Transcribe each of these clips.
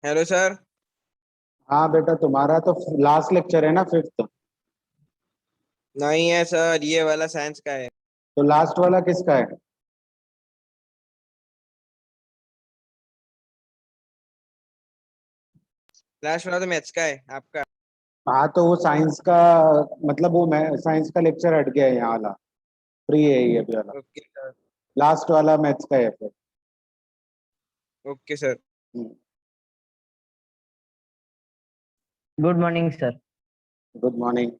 Hello sir. हाँ बेटा, तुम्हारा तो लास्ट लेक्चर है ना, फिफ्थ। नहीं है सर, ये वाला साइंस का है। तो लास्ट वाला किसका है? लास्ट वाला तो मैथ्स का है आपका। हाँ तो वो साइंस का, मतलब वो मैं साइंस का लेक्चर हट गया है, यहाँ वाला फ्री है ये अभी वाला। Okay sir. लास्ट वाला मैथ्स का है फिर। Okay sir. Good morning sir. Good morning.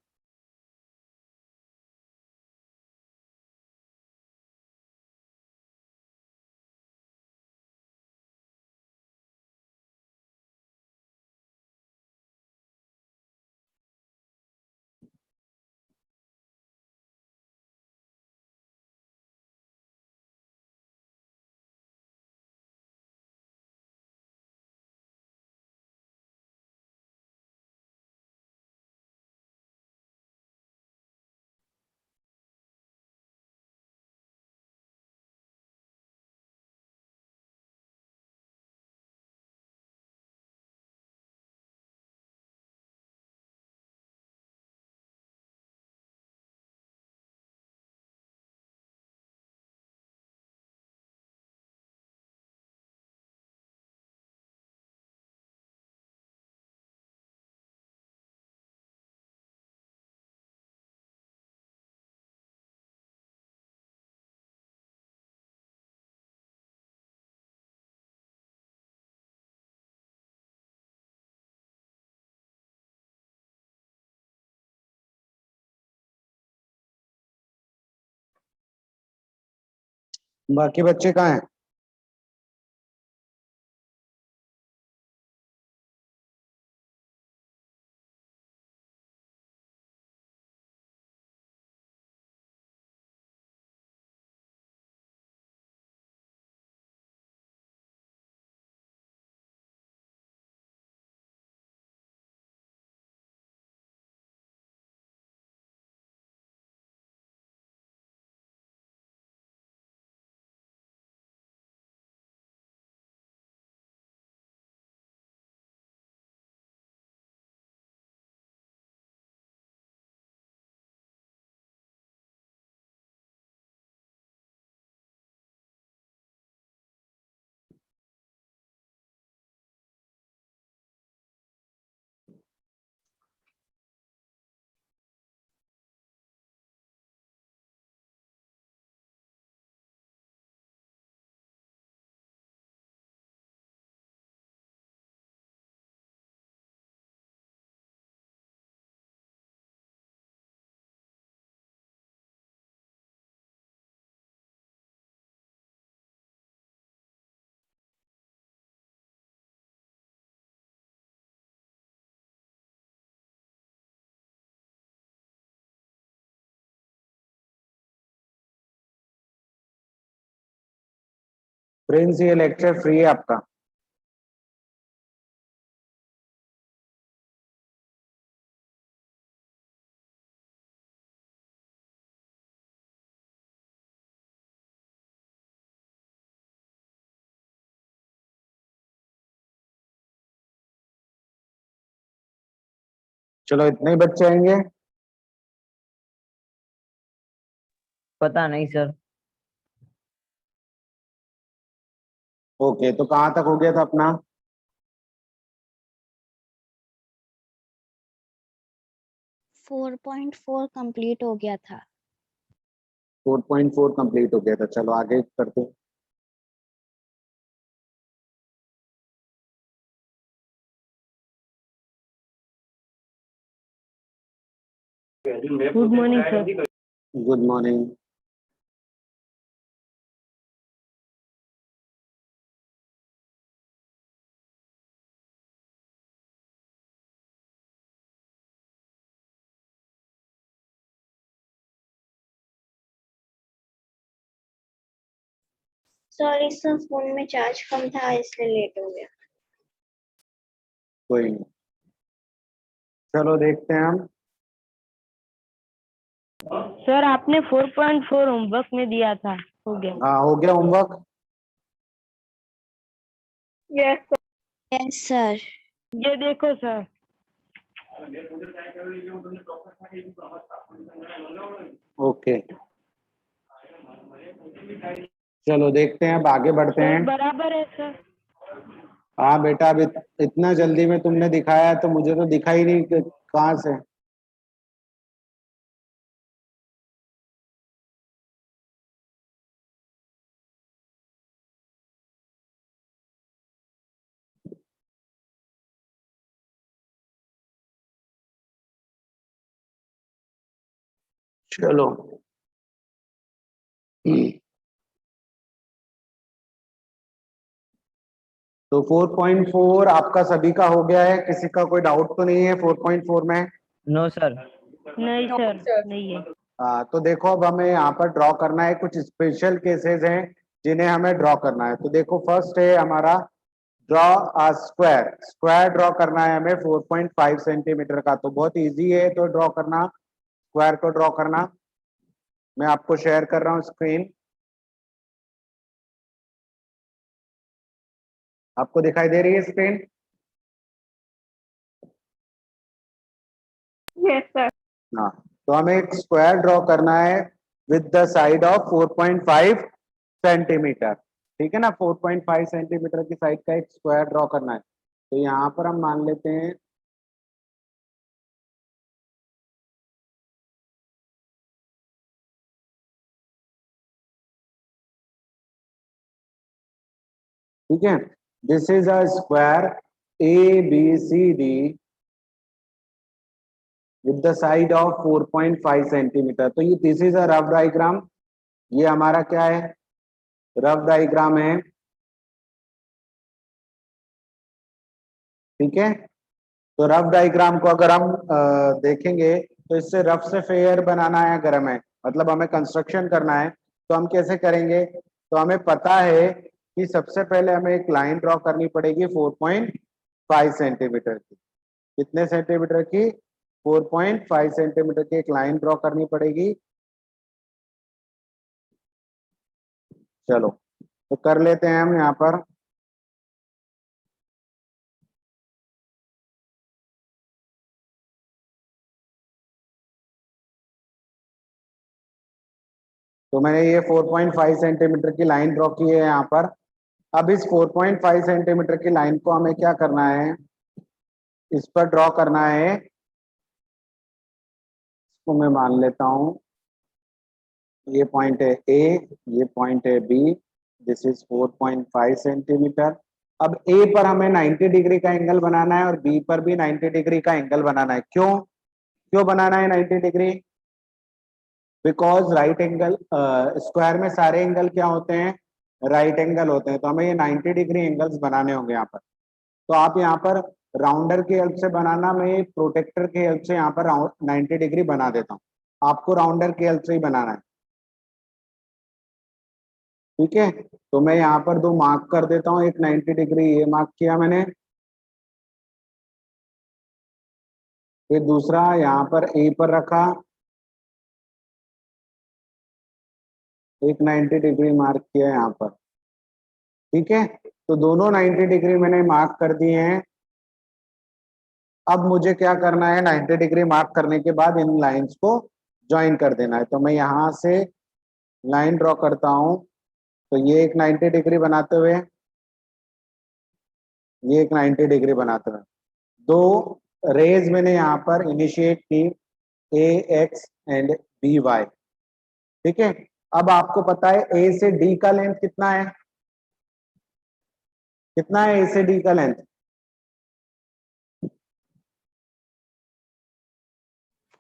बाकी बच्चे कहाँ हैं? फ्रेंड्स, ये लेक्चर फ्री है आपका। चलो, इतने ही बच्चे आएंगे। पता नहीं सर। ओके, तो कहाँ तक हो गया था अपना? 4.4 कंप्लीट हो गया था। 4.4 कंप्लीट हो गया था। चलो आगे करते हैं। Good morning sir. Good morning. Sorry sir, phone में चार्ज कम था इसलिए लेट हो गया। कोई नहीं, चलो देखते हैं हम। सर आपने 4.4 होमवर्क में दिया था, हो गया। हाँ, हो गया homework. Yes sir. Yes sir. ये देखो सर। ओके, चलो देखते हैं, अब आगे बढ़ते सर हैं। बराबर है सर। हाँ बेटा, अब इतना जल्दी में तुमने दिखाया तो मुझे तो दिखा ही नहीं कि कहाँ से। चलो तो 4.4 आपका सभी का हो गया है, किसी का कोई डाउट तो नहीं है 4.4 में? No sir. नहीं सर, नहीं है। हाँ, तो देखो अब हमें यहाँ पर ड्रॉ करना है, कुछ स्पेशल केसेस हैं जिन्हें हमें ड्रॉ करना है। तो देखो फर्स्ट है हमारा draw a square. Square draw करना है हमें 4.5 सेंटीमीटर का, तो बहुत इजी है तो ड्रॉ करना, स्क्वायर को ड्रॉ करना। मैं आपको शेयर कर रहा हूँ स्क्रीन, आपको दिखाई दे रही है स्क्रीन? Yes sir. हाँ, तो हमें एक स्क्वायर ड्रॉ करना है with the side of 4.5 centimetre. ठीक है ना, 4.5 सेंटीमीटर की साइड का एक स्क्वायर ड्रॉ करना है। तो यहाँ पर हम मान लेते हैं ठीक है, this is a square A B C D with the side of 4.5 centimetre. तो ये this is a rough diagram, ये हमारा क्या है, रफ डायग्राम है। ठीक है, तो रफ डायग्राम को अगर हम देखेंगे तो इससे रफ से फेयर बनाना है अगर हमें, मतलब हमें कंस्ट्रक्शन करना है, तो हम कैसे करेंगे? तो हमें पता है कि सबसे पहले हमें एक लाइन ड्रॉ करनी पड़ेगी 4.5 सेंटीमीटर की। कितने सेंटीमीटर की? 4.5 सेंटीमीटर की एक लाइन ड्रॉ करनी पड़ेगी। चलो तो कर लेते हैं हम यहाँ पर। तो मैंने ये 4.5 सेंटीमीटर की लाइन ड्रॉ की है यहाँ पर। अब इस 4.5 सेंटीमीटर की लाइन को हमें क्या करना है, इस पर ड्रॉ करना है। इसको मैं मान लेता हूँ, ये पॉइंट है ए, ये पॉइंट है बी, दिस इज 4.5 सेंटीमीटर। अब ए पर हमें 90 डिग्री का एंगल बनाना है और बी पर भी 90 डिग्री का एंगल बनाना है। क्यों क्यों बनाना है 90 degree? Because right angle, square में सारे एंगल क्या होते हैं, राइट एंगल होते हैं, तो हमें ये 90 डिग्री एंगल्स बनाने होंगे यहाँ पर। तो आप यहाँ पर राउंडर की हेल्प से बनाना, मैं प्रोटेक्टर की हेल्प से यहाँ पर 90 डिग्री बना देता हूँ, आपको राउंडर की हेल्प से ही बनाना है। ठीक है, तो मैं यहाँ पर दो मार्क कर देता हूँ, एक 90 डिग्री ये मार्क किया मैंने, फिर दूसरा यहाँ पर ए पर रखा, एक 90 डिग्री मार्क किया यहाँ पर। ठीक है, तो दोनों 90 डिग्री मैंने मार्क कर दिए हैं। अब मुझे क्या करना है, 90 डिग्री मार्क करने के बाद इन लाइंस को ज्वाइन कर देना है। तो मैं यहाँ से लाइन ड्रॉ करता हूँ, तो ये एक 90 डिग्री बनाते हुए, ये एक 90 डिग्री बनाते हुए, दो रेज मैंने यहाँ पर इनिशिएट की, ए एक्स एंड बी वाई। ठीक है, अब आपको पता है ए से डी का लेंथ कितना है, कितना है ए से डी का length?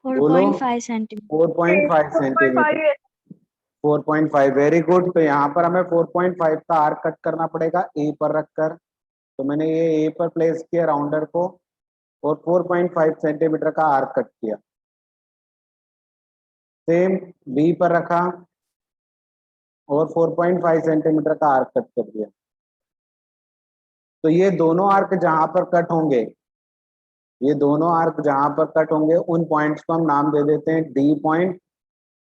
4.5 centimetre. 4.5 centimetre. 4.5, very good. तो यहाँ पर हमें 4.5 का आर्क कट करना पड़ेगा ए पर रखकर। तो मैंने ये ए पर प्लेस किया राउंडर को और 4.5 सेंटीमीटर का आर्क कट किया। सेम बी पर रखा और 4.5 सेंटीमीटर का आर्क कट कर दिया। तो ये दोनों आर्क जहां पर कट होंगे, ये दोनों आर्क जहां पर कट होंगे उन पॉइंट्स को हम नाम दे देते हैं D point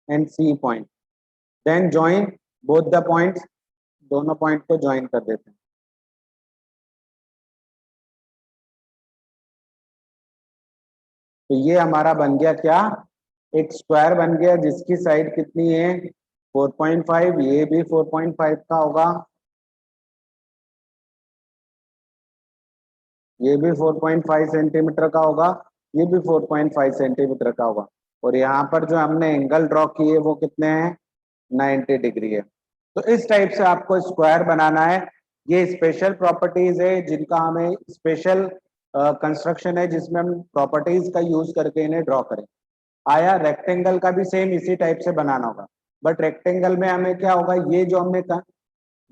and C point. Then join both the points, दोनों पॉइंट को ज्वाइन कर देते हैं। तो ये हमारा बन गया क्या, एक स्क्वायर बन गया जिसकी साइड कितनी है 4.5, ये भी 4.5 का होगा, ये भी 4.5 सेंटीमीटर का होगा, ये भी 4.5 सेंटीमीटर का होगा, और यहाँ पर जो हमने एंगल ड्रॉ किए वो कितने हैं 90 डिग्री है। तो इस टाइप से आपको स्क्वायर बनाना है। ये स्पेशल प्रॉपर्टीज है जिनका हमें स्पेशल कंस्ट्रक्शन है जिसमें हम प्रॉपर्टीज का यूज करके इन्हें ड्रॉ करें। आया, रेक्टेंगल का भी सेम इसी टाइप से बनाना होगा, बट रेक्टेंगल में हमें क्या होगा, ये जो हमने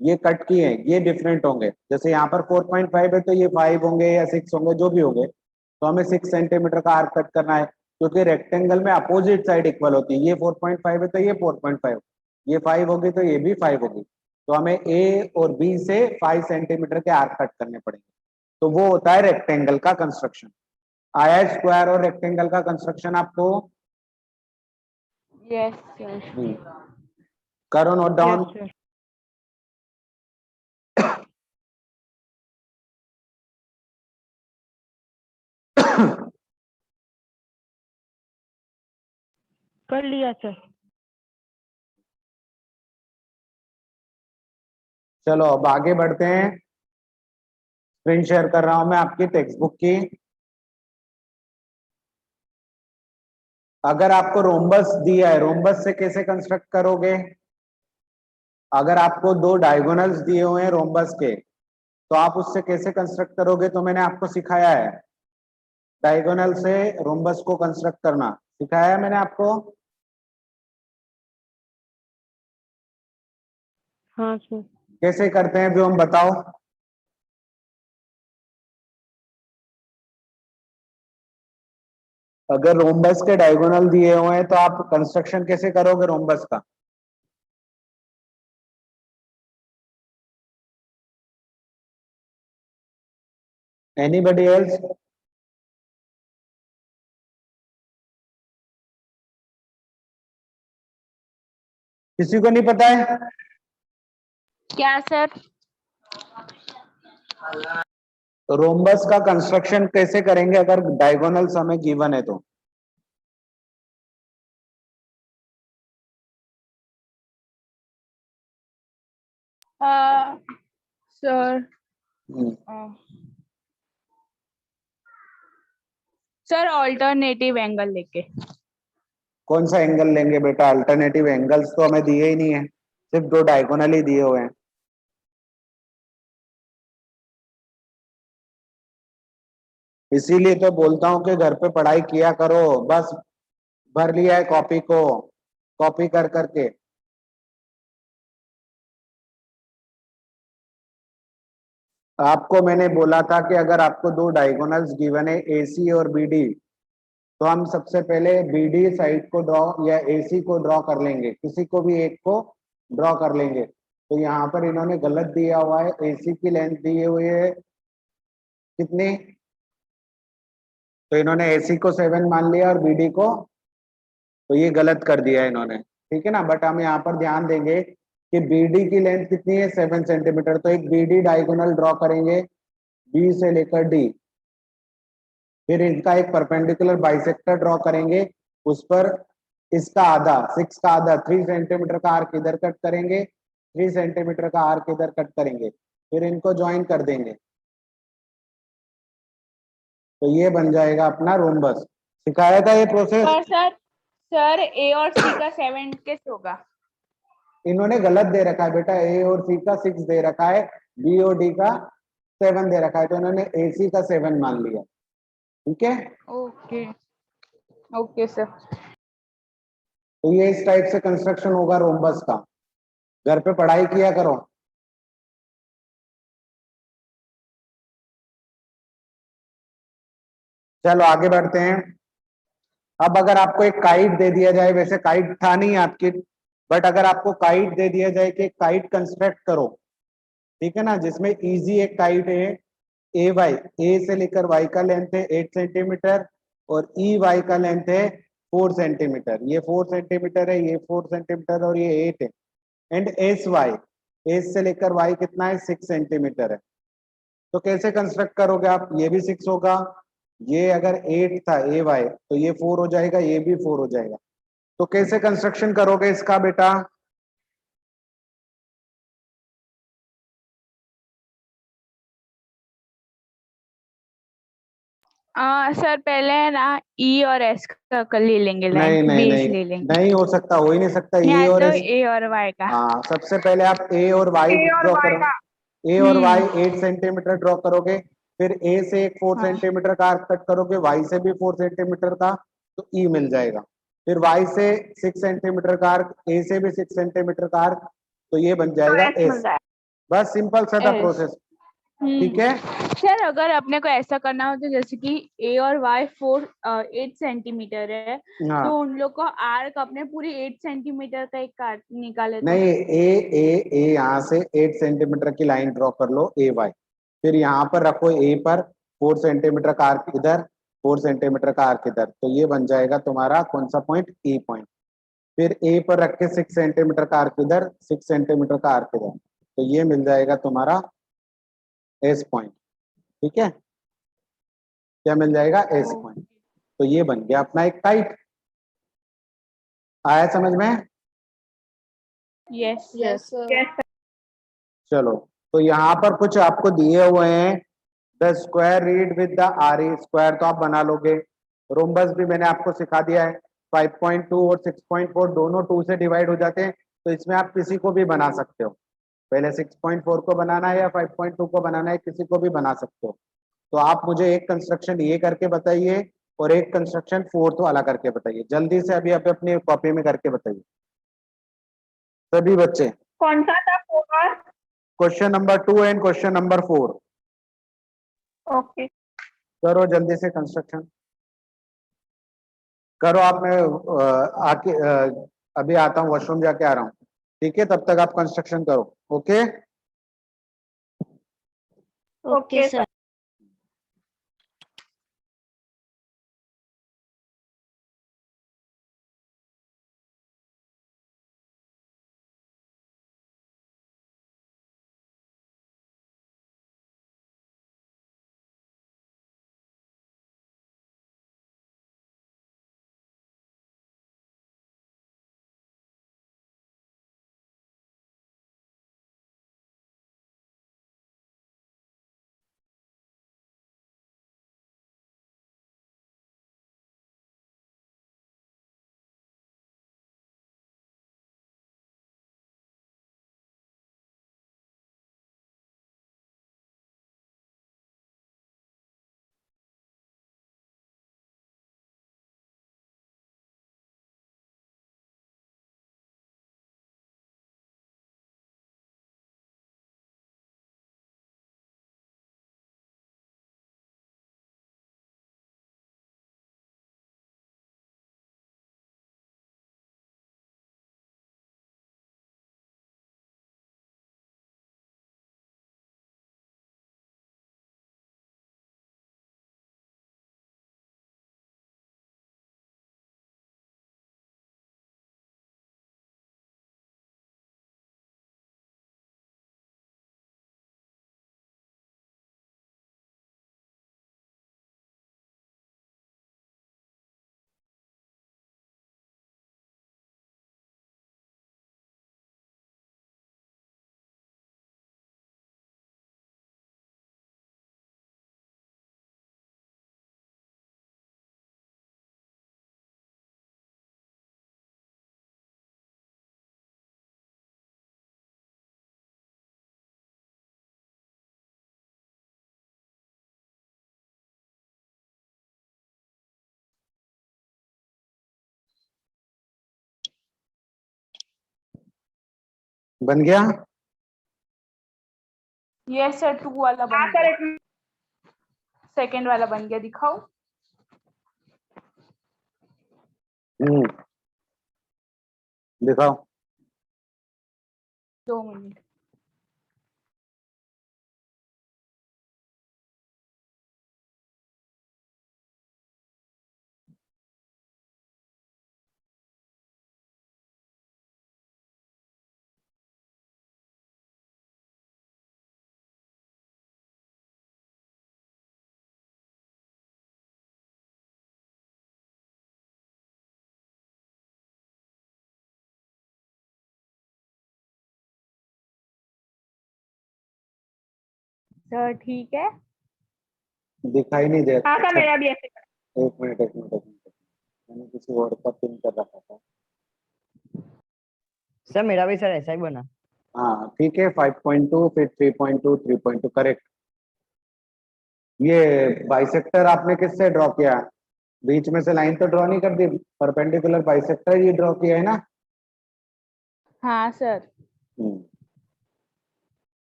ये कट किए हैं ये डिफरेंट होंगे, जैसे यहाँ पर 4.5 है तो ये 5 होंगे या 6 होंगे जो भी होंगे, तो हमें 6 सेंटीमीटर का आर्क कट करना है, क्योंकि रेक्टेंगल में अपोजिट साइड इक्वल होती है, ये 4.5 है तो ये 4.5, ये 5 होगी तो ये भी 5 होगी, तो हमें ए और बी से 5 सेंटीमीटर के आर्क कट करने पड़ेंगे, तो वो होता है रेक्टेंगल का कंस्ट्रक्शन। आया स्क्वायर और रेक्टेंगल का कंस्ट्रक्शन आपको? Yes sir. करो नोट डाउन। Yes sir. कर लिया सर। चलो अब आगे बढ़ते हैं। स्क्रीन शेयर कर रहा हूं मैं आपकी टेक्स्ट बुक की। अगर आपको रोम्बस दिया है, रोम्बस से कैसे कंस्ट्रक्ट करोगे? अगर आपको दो डायगोनल्स दिए हुए हैं रोम्बस के, तो आप उससे कैसे कंस्ट्रक्ट करोगे? तो मैंने आपको सिखाया है डायगोनल से रोम्बस को कंस्ट्रक्ट करना, सिखाया है मैंने आपको। हाँ सर। कैसे करते हैं जो हम बताओ। अगर रोम्बस के डायगोनल दिए हुए हैं तो आप कंस्ट्रक्शन कैसे करोगे रोम्बस का? Anybody else? किसी को नहीं पता है? क्या सर? रोम्बस का कंस्ट्रक्शन कैसे करेंगे अगर डायगोनल्स हमें गिवन है तो? सर सर ऑल्टरनेटिव एंगल लेके। कौन सा एंगल लेंगे बेटा? अल्टरनेटिव एंगल्स तो हमें दिए ही नहीं है, सिर्फ दो डायगोनल ही दिए हुए हैं। इसीलिए तो बोलता हूँ कि घर पे पढ़ाई किया करो, बस भर लिया है कॉपी को, कॉपी कर करके। आपको मैंने बोला था कि अगर आपको दो डायगोनल्स गिवन है एसी और बीडी, तो हम सबसे पहले बीडी साइड को ड्रॉ या एसी को ड्रॉ कर लेंगे, किसी को भी एक को ड्रॉ कर लेंगे। तो यहाँ पर इन्होंने गलत दिया हुआ है, एसी की लेंथ दी हुई है कितनी, तो इन्होंने एसी को 7 मान लिया और बीडी को, तो ये गलत कर दिया इन्होंने, ठीक है ना। बट हम यहाँ पर ध्यान देंगे कि बीडी की लेंथ कितनी है 7 सेंटीमीटर, तो एक बीडी डायगोनल ड्रॉ करेंगे बी से लेकर डी, फिर इनका एक परपेंडिकुलर बाइसेक्टर ड्रॉ करेंगे, उस पर इसका आधा 6 का आधा 3 सेंटीमीटर का आर्क इधर कट करेंगे, 3 सेंटीमीटर का आर्क इधर कट करेंगे, फिर इनको ज्वाइन कर देंगे, तो ये बन जाएगा अपना रोम्बस। सिखाया था ये प्रोसेस? पर सर ए और सी का 7 कैसे होगा? इन्होंने गलत दे रखा है बेटा, ए और सी का 6 दे रखा है, बी और डी का 7 दे रखा है, तो इन्होंने ए सी का 7 मान लिया, ठीक है। Okay okay sir. तो ये इस टाइप से कंस्ट्रक्शन होगा रोम्बस का, घर पे पढ़ाई किया करो। चलो आगे बढ़ते हैं। अब अगर आपको एक काइट दे दिया जाए, वैसे काइट था नहीं आपकी, बट अगर आपको काइट दे दिया जाए कि काइट कंस्ट्रक्ट करो, ठीक है ना, जिसमें इजी एक काइट है, ए वाई, ए से लेकर वाई का लेंथ है 8 सेंटीमीटर और ई वाई का लेंथ है 4 सेंटीमीटर, ये 4 सेंटीमीटर है, ये 4 सेंटीमीटर और ये 8 है। एंड एस वाई, एस से लेकर वाई कितना है 6 सेंटीमीटर है। तो कैसे कंस्ट्रक्ट करोगे आप? ये भी 6 होगा, ये अगर 8 था ए वाई तो ये 4 हो जाएगा, ये भी 4 हो जाएगा। तो कैसे कंस्ट्रक्शन करोगे इसका बेटा? सर पहले है ना ई और एस का कर ले लेंगे, लाइन नहीं नहीं बेस नहीं, ले लेंगे। नहीं हो सकता, हो ही नहीं सकता ए या और तो एस। ए और वाई का। हाँ, सबसे पहले आप ए और वाई ड्रॉ करो। ए और वाई 8 सेंटीमीटर ड्रॉ करोगे, फिर ए से एक 4 हाँ। सेंटीमीटर का आर्क कट करोगे, वाई से भी 4 सेंटीमीटर का, तो ई मिल जाएगा। फिर वाई से 6 सेंटीमीटर का आर्क, ए से भी 6 सेंटीमीटर का आर्क, तो ये बन जाएगा एस। बस सिंपल सा था प्रोसेस। ठीक है, सर अगर अपने को ऐसा करना हो तो जैसे कि ए और वाई 8 सेंटीमीटर है, हाँ तो उन लोग को आर्क अपने पूरी 8 सेंटीमीटर का एक काट निकाले तो। नहीं, ए ए ए यहाँ से 8 सेंटीमीटर की लाइन ड्रॉ कर लो ए वाई, फिर यहाँ पर रखो ए पर 4 सेंटीमीटर का आर्क इधर, 4 सेंटीमीटर का आर्क इधर, तो ये बन जाएगा तुम्हारा कौन सा पॉइंट? ई पॉइंट। फिर ए पर रख के 6 सेंटीमीटर का आर्क इधर, 6 सेंटीमीटर का आर्क इधर, तो ये मिल जाएगा तुम्हारा एस पॉइंट। ठीक है, क्या मिल जाएगा? S point. तो ये बन गया अपना एक टाइट। आया समझ में? यस चलो, तो यहाँ पर कुछ आपको दिए हुए हैं, the square read with the R E square, तो आप बना लोगे। रोम्बस भी मैंने आपको सिखा दिया है। 5.2 और 6.4 दोनों 2 से डिवाइड हो जाते हैं, तो इसमें आप किसी को भी बना सकते हो। पहले 6.4 को बनाना है या 5.2 को बनाना है, किसी को भी बना सकते हो। तो आप मुझे एक कंस्ट्रक्शन ये करके बताइए और एक कंस्ट्रक्शन फोर्थ वाला करके बताइए, जल्दी से अभी अभी अपनी कॉपी में करके बताइए सभी बच्चे। कौन सा था four? Question number 2 and question number 4 okay. करो जल्दी से कंस्ट्रक्शन करो आप। मैं आके अभी आता हूँ, वॉशरूम जाके आ रहा हूँ। ठीक है, तब तक आप कंस्ट्रक्शन करो। Okay, okay sir. बन गया। यस सर, 2 वाला बन गया। सेकंड वाला बन गया, दिखाओ। दिखाओ। 2 मिनट। सर ठीक है। दिखाई नहीं दे हाँ रहा। सर मेरा भी ऐसे ही। दिखाई नहीं दे रहा। हाँ सर अच्छा, मेरा भी ऐसे ही। एक मिनट एक मिनट एक मिनट, मैंने किसी और का पिन कर रखा था। सर मेरा भी सर ऐसा ही बना। हाँ ठीक है, 5.2 फिर 3.2 3.2 करेक्ट। ये बाइसेक्टर आपने किससे ड्रॉ किया? बीच में से लाइन तो ड्रॉ नहीं कर दी, परपेंडिकुलर बाइसेक्टर ये ड्रॉ किया है ना? हाँ सर।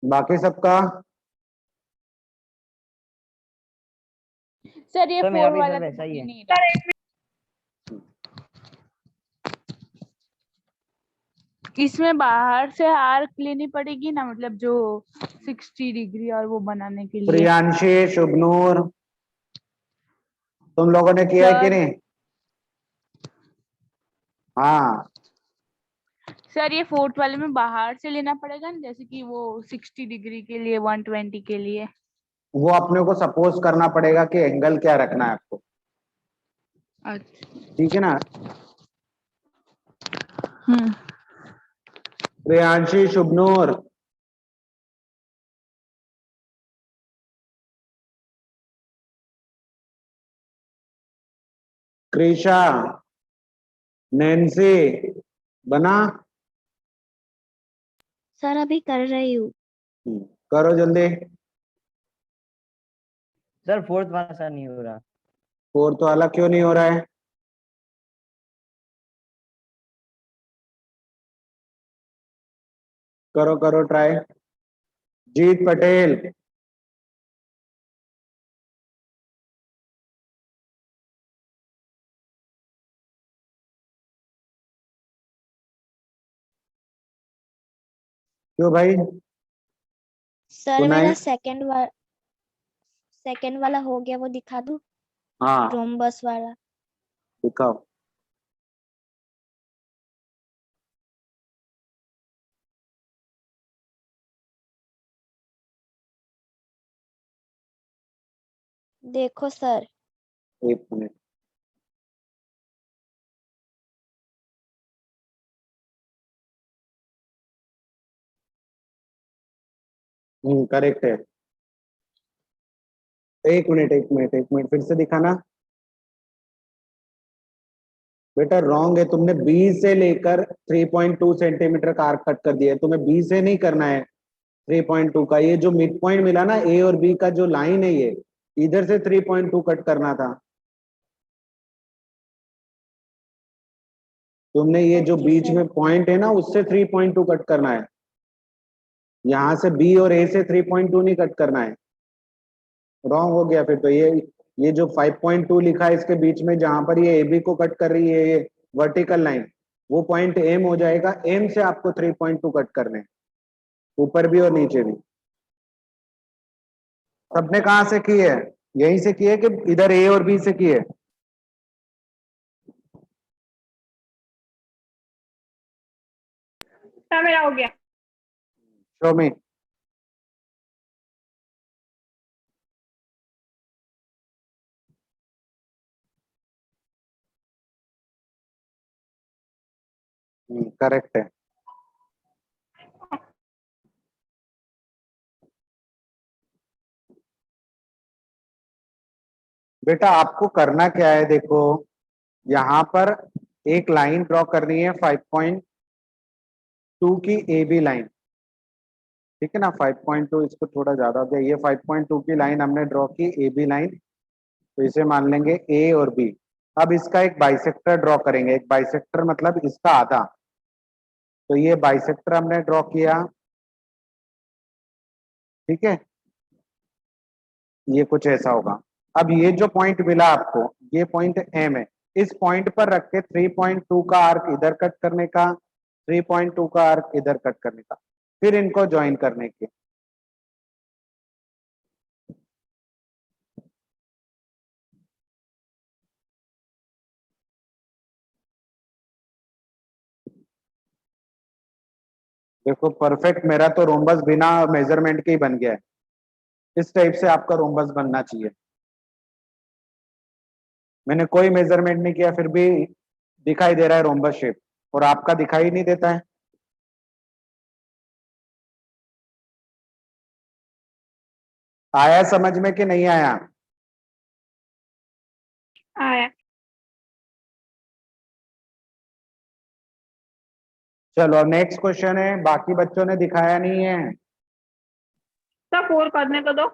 बाकी सबका? सर ये सर मेरा 4 भी वाला सर तो वैसा बन ही ही है। नहीं रहा। इसमें बाहर से आर्क लेनी पड़ेगी ना, मतलब जो 60 डिग्री और वो बनाने के लिए। प्रियांशी, शुभनूर, तुम लोगों ने किया है कि सर नहीं? हाँ, सर ये 4th वाले में बाहर से लेना पड़ेगा ना, जैसे कि वो 60 डिग्री के लिए 120 के लिए। वो अपने को सपोज करना पड़ेगा कि एंगल क्या रखना है आपको, अच्छा। ठीक है ना? हम्म। प्रियांशी, शुभनूर, क्रिशा, नैन्सी, बना? सर अभी कर रही हूँ। करो जल्दी। सर 4th वाला सर नहीं हो रहा। फोर्थ वाला क्यों नहीं हो रहा है? करो करो ट्राई। जीत पटेल, क्यों भाई? सर सुनाई? मेरा सेकंड वाला हो गया, वो दिखा दूँ? हाँ रोम्बस वाला। दिखाओ। देखो सर। एक मिनट, करेक्ट है। एक मिनट एक मिनट एक मिनट, फिर से दिखाना। बेटा रॉन्ग है, तुमने बी से लेकर 3.2 सेंटीमीटर का आर्क कट कर दिया है, तुम्हें बी से नहीं करना है 3.2 का। ये जो मिड पॉइंट मिला ना ए और बी का जो लाइन है, ये इधर से 3.2 कट करना था तुमने। ये जो ओके बीच सर। में पॉइंट है ना, उससे 3.2 कट करना है। यहाँ से बी और ए से 3.2 नहीं कट करना है। रॉन्ग हो गया फिर तो। ये जो 5.2 लिखा है इसके बीच में, जहां पर ये ए बी को कट कर रही है ये वर्टिकल लाइन, वो पॉइंट एम हो जाएगा। एम से आपको 3.2 कट करने हैं, ऊपर भी और नीचे भी। सबने कहाँ से की है? यहीं से की है कि इधर ए और बी से की है? सर मेरा हो गया। शो मी। करेक्ट है। बेटा आपको करना क्या है, देखो यहाँ पर एक लाइन ड्रॉ करनी है 5.2 की ए बी लाइन, ठीक है ना? 5.2 इसको थोड़ा ज्यादा हो गया, ये 5.2 की लाइन हमने ड्रॉ की, ए बी लाइन। तो इसे मान लेंगे ए और बी। अब इसका एक बाइसेक्टर ड्रॉ करेंगे। एक बाइसेक्टर मतलब इसका आधा। तो ये बाइसेक्टर हमने ड्रॉ किया, ठीक है? ये कुछ ऐसा होगा। अब ये जो पॉइंट मिला आपको, ये पॉइंट एम है। इस पॉइंट पर रख के 3.2 का आर्क इधर कट करने का, 3.2 का आर्क इधर कट करने का, फिर इनको ज्वाइन करने के। देखो परफेक्ट, मेरा तो रोम्बस बिना मेजरमेंट के ही बन गया है। इस टाइप से आपका रोम्बस बनना चाहिए। मैंने कोई मेजरमेंट नहीं किया, फिर भी दिखाई दे रहा है रोम्बस शेप, और आपका दिखाई नहीं देता है। आया समझ में कि नहीं आया? आया। चलो अब नेक्स्ट क्वेश्चन है, बाकी बच्चों ने दिखाया नहीं है। सर 4 करने तो दो।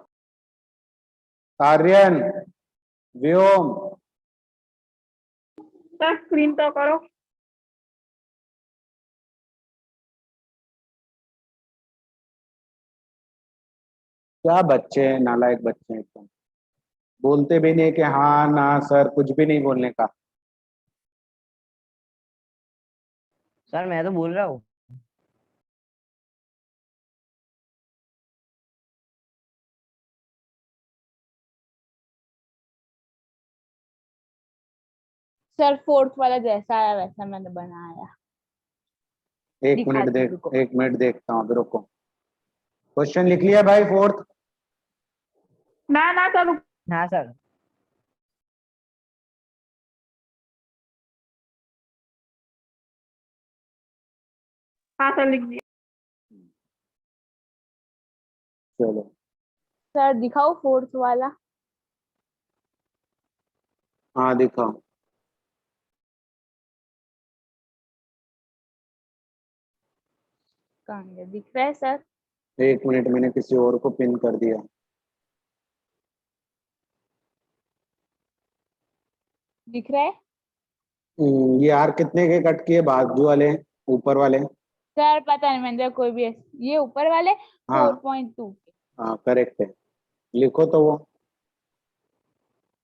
आर्यन, व्योम, सर स्क्रीन तो करो। क्या बच्चे हैं, नालायक बच्चे हैं एकदम। बोलते भी नहीं कि हाँ ना सर, कुछ भी नहीं बोलने का। सर मैं तो बोल रहा हूँ। सर फोर्थ वाला जैसा आया वैसा मैंने बनाया। एक दिखा मिनट दो देख, रुको। 1 मिनट देखता हूँ, अभी रुको। क्वेश्चन लिख लिया भाई फोर्थ? ना ना सर, हाँ सर। हाँ सर लिख दिया। चलो सर दिखाओ फोर्थ वाला। हाँ दिखाओ। कहाँ गया? दिख रहा है सर? 1 मिनट, मैंने किसी और को पिन कर दिया। दिख रहा है? ये आर कितने के कट किए, बाजू वाले, ऊपर वाले? सर पता नहीं मैंने कोई भी ये ऊपर वाले हाँ 4.2 के। हाँ करेक्ट है, लिखो तो वो।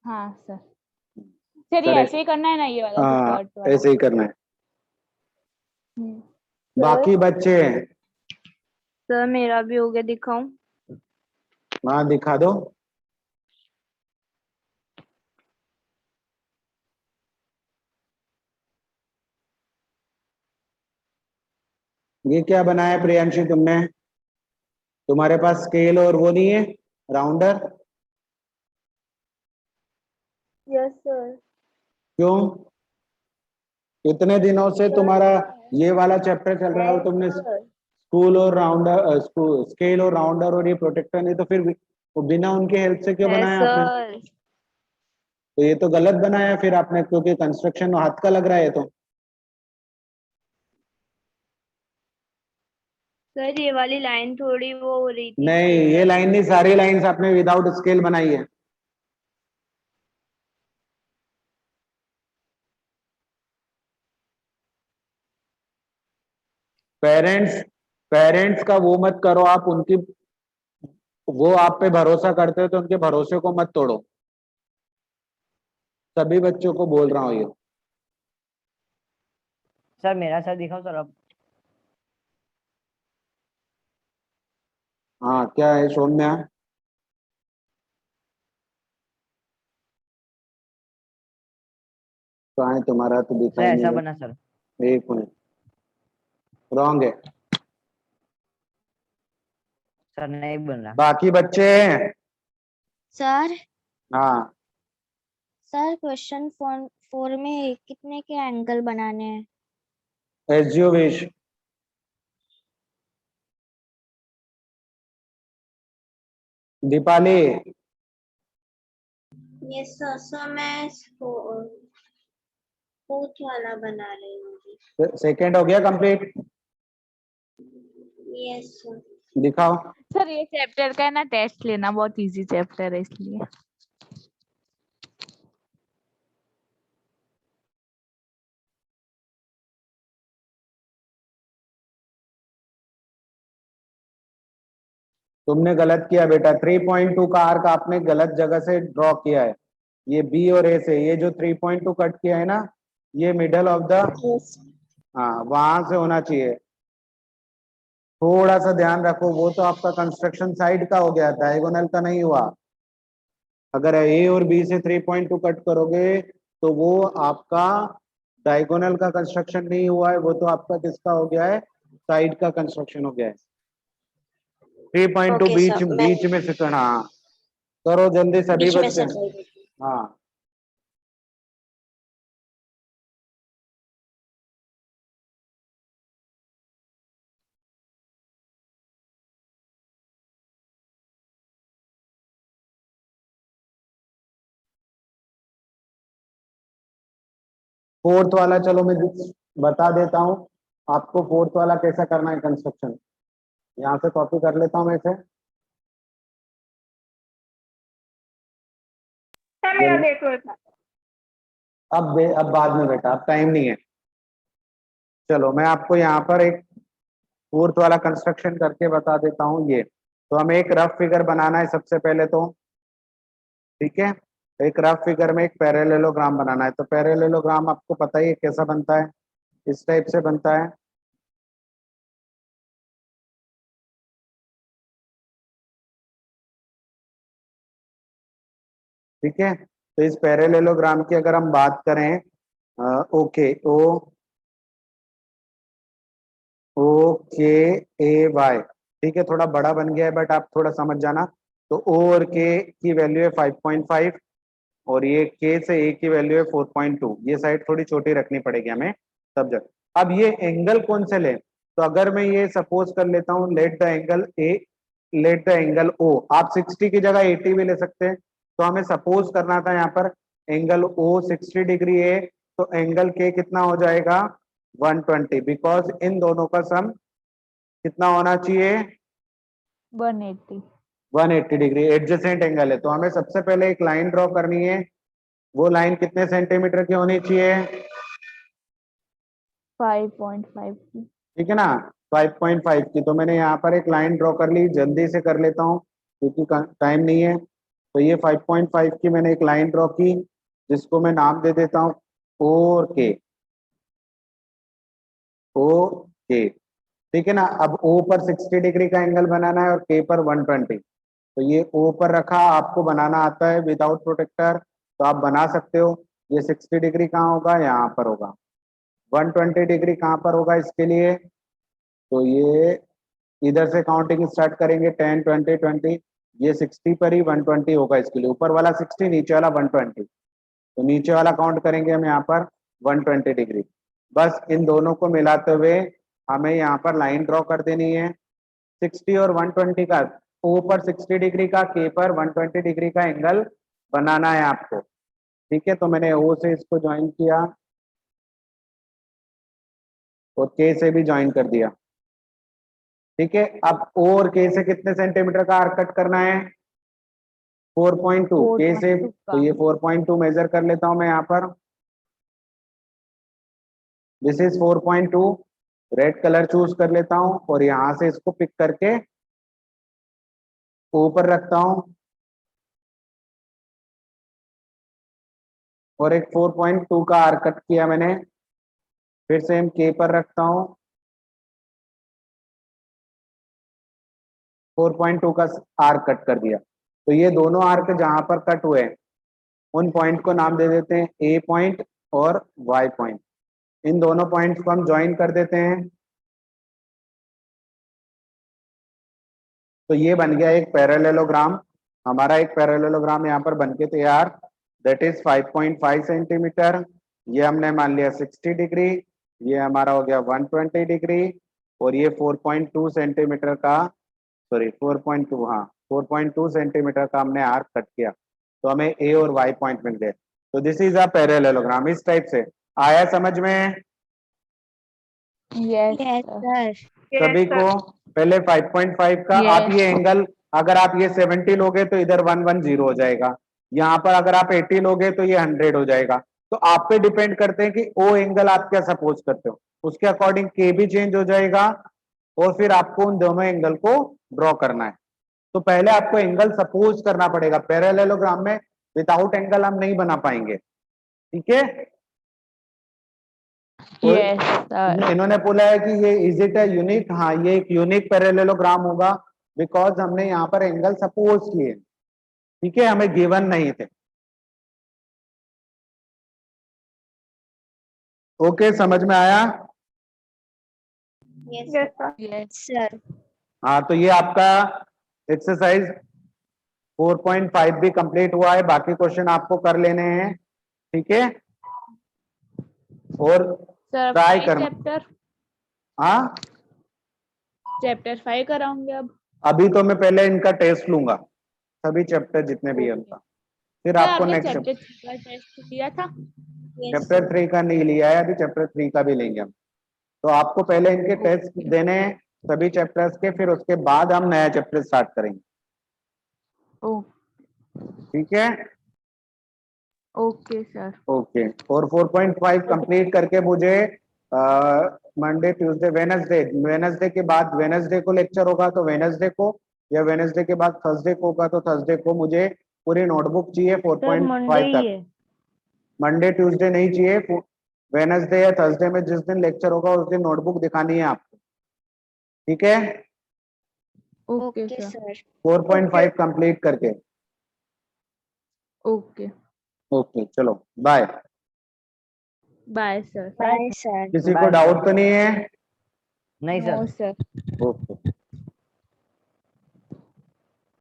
हाँ सर। सर ये करेक्ट, ऐसे ही करना है ना, ये वाला जो हाँ कट वाला? ऐसे ही करना है। हम्म। बाकी बच्चे? सर मेरा भी हो गया, दिखाऊं? हाँ दिखा दो। ये क्या बनाया प्रियांशी तुमने? तुम्हारे पास स्केल और वो नहीं है, राउंडर? Yes sir. क्यों? इतने दिनों से तुम्हारा ये वाला चैप्टर चल रहा है और तुमने स्कूल और राउंडर, स्केल और राउंडर और ये प्रोटेक्टर नहीं, तो फिर वो बिना उनके हेल्प से क्यों बनाया आपने? सर तो ये तो गलत बनाया फिर आपने, क्योंकि कंस्ट्रक्शन हाथ का लग रहा है तो। सर ये वाली लाइन थोड़ी वो हो रही थी नहीं, इसलिए ये सर। लाइन नहीं, सारी लाइंस आपने विदाउट स्केल बनाई है। पेरेंट्स, पेरेंट्स का वो मत करो आप, उनकी वो आप पे भरोसा करते हो तो उनके भरोसे को मत तोड़ो। सभी बच्चों को बोल रहा हूँ ये। सर मेरा सर दिखाओ सर अब। हाँ क्या है सौम्या? कहाँ है तुम्हारा, तो सर दिखाई ऐसा नहीं बना सर। है। 1 मिनट, रॉन्ग है। सर नहीं बन रहा। बाकी बच्चे? सर हाँ सर क्वेश्चन 4 में कितने के एंगल बनाने हैं? As you wish. Deepali, yes sir, sir मैं फोर्थ वाला बना रही हूँ। सेकंड हो गया कंप्लीट? Yes sir. दिखाओ। सर ये चैप्टर का है ना टेस्ट लेना, बहुत इजी चैप्टर है इसलिए। तुमने गलत किया बेटा, 3.2 का आर्क आपने गलत जगह से ड्रॉ किया है। ये बी और ए से, ये जो 3.2 कट किया है ना, ये मिडल ऑफ द, यस हाँ वहां से होना चाहिए। थोड़ा सा ध्यान रखो, वो तो आपका कंस्ट्रक्शन साइड का हो गया, डायगोनल का नहीं हुआ। अगर ए और बी से 3.2 कट करोगे तो वो आपका डायगोनल का कंस्ट्रक्शन नहीं हुआ है, वो तो आपका किसका हो गया है, साइड का कंस्ट्रक्शन हो गया है। 3.2 ओके बीच सर, मैं बीच में से करना, हाँ करो जल्दी सभी बीच में बच्चे। से कर देती हूँ। हाँ फोर्थ वाला चलो मैं बता देता हूँ आपको, फोर्थ वाला कैसा करना है कंस्ट्रक्शन। यहाँ से कॉपी कर लेता हूँ मैं इसे। सर मेरा देख लो इतना। अब बाद में बेटा, अब टाइम नहीं है। चलो मैं आपको यहाँ पर एक फोर्थ वाला कंस्ट्रक्शन करके बता देता हूँ। ये तो हमें एक रफ फिगर बनाना है सबसे पहले तो, ठीक है। एक रफ फिगर में एक पैरेललोग्राम बनाना है। तो पैरेललोग्राम आपको पता ही है कैसा बनता है, इस टाइप से बनता है। ठीक है, तो इस पैरेललोग्राम की अगर हम बात करें, ओके ओ के ए वाई, ठीक है, थोड़ा बड़ा बन गया है बट आप थोड़ा समझ जाना। तो ओ और के की वैल्यू है 5.5 और ये के से ए की वैल्यू है 4.2। ये साइड थोड़ी छोटी रखनी पड़ेगी हमें सब जगह। अब ये एंगल कौन से लें, तो अगर मैं ये सपोज कर लेता हूँ let the angle A, let the angle O, आप 60 की जगह 80 भी ले सकते हैं। तो हमें सपोज करना था यहाँ पर एंगल ओ 60 डिग्री है, तो एंगल के कितना हो जाएगा 120, बिकॉज इन दोनों का सम कितना होना चाहिए 180। 180 डिग्री, एडजेसेंट एंगल है। तो हमें सबसे पहले एक लाइन ड्रॉ करनी है। वो लाइन कितने सेंटीमीटर की होनी चाहिए, 5.5 की। ठीक है ना, 5.5 की। तो मैंने यहाँ पर एक लाइन ड्रॉ कर ली, जल्दी से कर लेता हूँ क्योंकि टाइम नहीं है। तो ये 5.5 की मैंने एक लाइन ड्रॉ की, जिसको मैं नाम दे देता हूँ ओ और के, ओ के, ठीक है ना। अब ओ पर 60 डिग्री का एंगल बनाना है और के पर 120। तो ये ओ पर रखा, आपको बनाना आता है विदाउट प्रोटेक्टर तो आप बना सकते हो। ये 60 डिग्री कहाँ होगा, यहाँ पर होगा। 120 डिग्री कहाँ पर होगा इसके लिए, तो ये इधर से काउंटिंग स्टार्ट करेंगे 10 20 20, ये 60 पर ही 120 होगा इसके लिए। ऊपर वाला 60, नीचे वाला 120, तो नीचे वाला काउंट करेंगे हम यहाँ पर 120 डिग्री। बस इन दोनों को मिलाते हुए हमें यहाँ पर लाइन ड्रॉ कर देनी है 60 और 120 का। ओ पर 60 डिग्री का, के पर 120 डिग्री का एंगल बनाना है आपको, ठीक है। तो मैंने ओ से इसको ज्वाइन किया और के से भी ज्वाइन कर दिया, ठीक है। अब ओ और के से कितने सेंटीमीटर का आर्क कट करना है 4.2 के से, 4.2 तो का। ये 4.2 मेजर कर लेता हूं मैं यहाँ पर। This is 4.2, red colour choose कर लेता हूं और यहां से इसको पिक करके ऊपर रखता हूं और एक 4.2 का आर्क कट किया मैंने। फिर से हम के पर रखता हूं, 4.2 का आर्क कट कर दिया। तो ये दोनों आर्क जहां पर कट हुए उन पॉइंट को नाम दे देते हैं ए पॉइंट और वाई पॉइंट। इन दोनों पॉइंट्स को हम ज्वाइन कर देते हैं। तो ये बन गया एक पैरेललोग्राम। हमारा एक पैरेललोग्राम यहाँ पर बनके तैयार, दैट इज 5.5 सेंटीमीटर। ये हमने मान लिया 60 डिग्री, ये हमारा हो गया 120 डिग्री और ये 4.2 सेंटीमीटर का, सॉरी 4.2, हाँ 4.2 सेंटीमीटर का हमने आर्क कट किया। तो हमें ए और वाई पॉइंट मिल गए। तो दिस इज अ पैरेललोग्राम। इस टाइप से आया समझ में यस यस सर। सभी को। पहले 5.5 का आप ये एंगल, अगर आप ये 70 लोगे तो इधर 110 हो जाएगा, यहाँ पर अगर आप 80 लोगे तो ये 100 हो जाएगा। तो आप पे डिपेंड करते हैं कि ओ एंगल आप क्या सपोज करते हो, उसके अकॉर्डिंग के भी चेंज हो जाएगा और फिर आपको उन दोनों एंगल को ड्रॉ करना है। तो पहले आपको एंगल सपोज करना पड़ेगा, पैरेललोग्राम में विदाउट एंगल हम नहीं बना पाएंगे, ठीक है। Yes sir. इन्होंने बोला है कि ये इज इट है यूनिक, हाँ ये एक यूनिक पैरेललोग्राम होगा बिकॉज हमने यहाँ पर एंगल सपोज किए, ठीक है, हमें गिवन नहीं थे। ओके, समझ में आया। Yes yes sir. Yes sir. हाँ, तो ये आपका एक्सरसाइज 4.5 भी कंप्लीट हुआ है। बाकी क्वेश्चन आपको कर लेने हैं, ठीक है, और सर। ट्राई करना। चैप्टर हाँ, चैप्टर 5 कराऊंगे अब। अभी तो मैं पहले इनका टेस्ट लूंगा, सभी चैप्टर जितने भी है ओके। उनका, फिर सर आपको आपने नेक्स्ट। चैप्टर 3 का टेस्ट दिया था? चैप्टर 3 का नहीं लिया है अभी, चैप्टर 3 का भी लेंगे हम। तो आपको पहले इनके टेस्ट देने हैं सभी चैप्टर्स के, फिर उसके बाद हम नया चैप्टर स्टार्ट करेंगे। ओ ठीक है, ओके सर। ओके। और 4.5 कंप्लीट करके मुझे मंडे ट्यूसडे वेनसडे के बाद, वेनसडे को लेक्चर होगा तो वेनसडे को, या वेनसडे के बाद थर्सडे को होगा तो थर्सडे को मुझे पूरी नोटबुक चाहिए सर 4.5 मंडे ही तक। है। मंडे ट्यूसडे नहीं चाहिए, वेनसडे या थर्सडे में जिस दिन लेक्चर होगा उस दिन नोटबुक दिखानी है आपको। ठीक है, okay okay sir. Sir. 4.5 complete करके। ओके ओके, चलो bye. Bye sir. Bye sir. किसी को Bye, sir. डाउट तो नहीं है? नहीं नो सर। सर। ओके।